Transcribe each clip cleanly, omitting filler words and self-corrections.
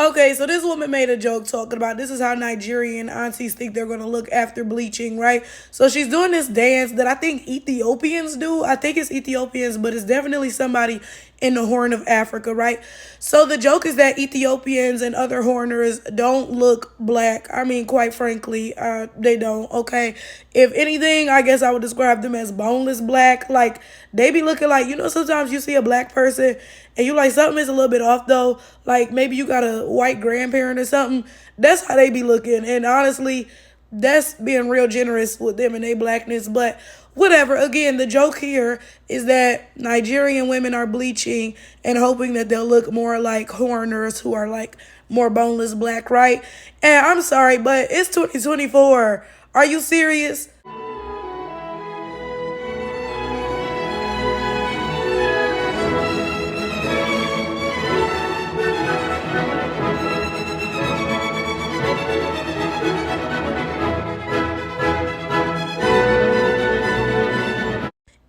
Okay, so this woman made a joke talking about this is how Nigerian aunties think they're gonna look after bleaching, right? So she's doing this dance that I think Ethiopians do. I think it's Ethiopians, but it's definitely somebody in the Horn of Africa, right? So the joke is that Ethiopians and other horners don't look black. I mean, quite frankly, they don't. Okay, if anything, I guess I would describe them as boneless black. Like they be looking like sometimes you see a black person and you like something is a little bit off though. Like maybe you got a white grandparent or something. That's how they be looking. And honestly, that's being real generous with them and their blackness. But whatever. Again, the joke here is that Nigerian women are bleaching and hoping that they'll look more like horners who are like more boneless black, right? And I'm sorry, but it's 2024. Are you serious?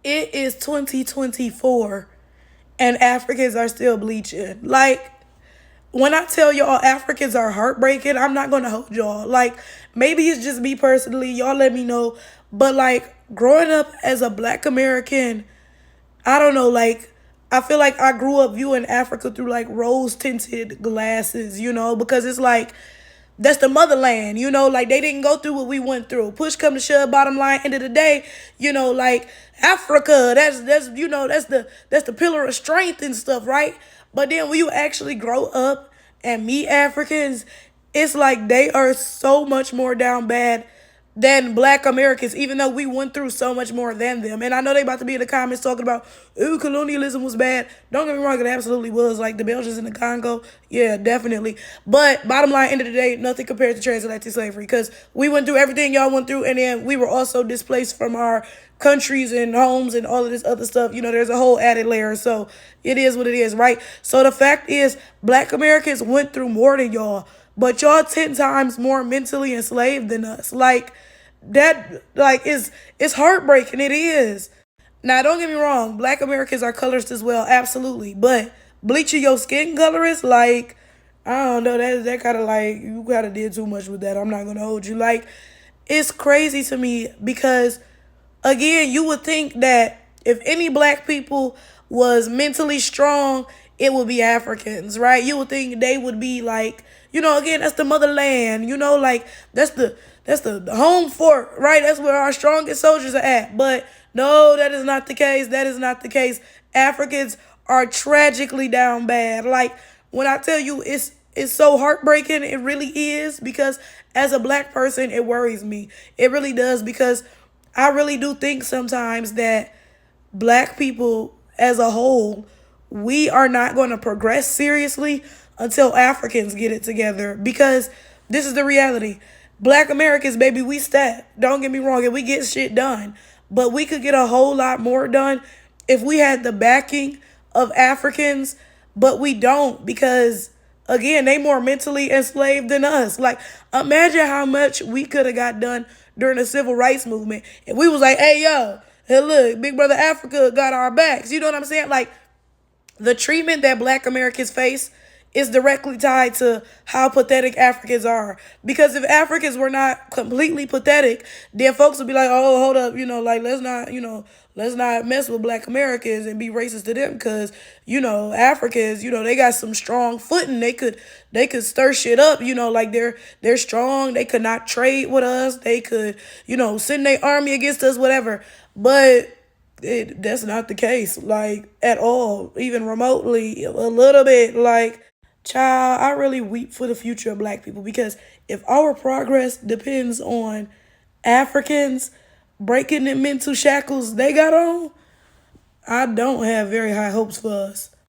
It is 2024 and Africans are still bleaching. Like, when I tell y'all Africans are heartbreaking, I'm not gonna hold y'all. Like, maybe it's just me personally. Y'all let me know. But like growing up as a black American, I don't know, like I feel like I grew up viewing Africa through like rose tinted glasses, because it's like that's the motherland, like they didn't go through what we went through. Push come to shove, bottom line, end of the day, like Africa, that's the pillar of strength and stuff, right? But then when you actually grow up and meet Africans, it's like they are so much more down bad than black Americans, even though we went through so much more than them. And I know they about to be in the comments talking about, ooh, colonialism was bad. Don't get me wrong, it absolutely was. Like the Belgians in the Congo, yeah, definitely. But bottom line, end of the day, nothing compared to transatlantic slavery because we went through everything y'all went through, and then we were also displaced from our countries and homes and all of this other stuff. There's a whole added layer. So it is what it is, right? So the fact is, black Americans went through more than y'all, but y'all 10 times more mentally enslaved than us. Like that, like it's heartbreaking. It is. Now, don't get me wrong, black Americans are colorist as well, absolutely. But bleaching your skin color is like, I don't know, that kind of like, you kind of did too much with that. I'm not going to hold you. Like, it's crazy to me because, again, you would think that if any black people was mentally strong, it would be Africans, right? You would think they would be like, again, that's the motherland, like that's the home fort, right? That's where our strongest soldiers are at. But no, that is not the case. That is not the case. Africans are tragically down bad. Like when I tell you it's so heartbreaking, it really is because as a black person, it worries me. It really does because I really do think sometimes that black people as a whole, we are not going to progress seriously until Africans get it together because this is the reality. Black Americans, baby, we step. Don't get me wrong, and we get shit done. But we could get a whole lot more done if we had the backing of Africans, but we don't because again, they more mentally enslaved than us. Like, imagine how much we could have got done during the civil rights movement. And we was like, hey, yo, hey, look, Big Brother Africa got our backs. You know what I'm saying? Like, the treatment that black Americans face is directly tied to how pathetic Africans are. Because if Africans were not completely pathetic, then folks would be like, oh, hold up, like let's not mess with black Americans and be racist to them because, Africans, they got some strong footing. They could stir shit up, like they're strong. They could not trade with us. They could, send their army against us, whatever. But that's not the case, like at all, even remotely, a little bit. Like, child, I really weep for the future of black people because if our progress depends on Africans breaking the mental shackles they got on, I don't have very high hopes for us.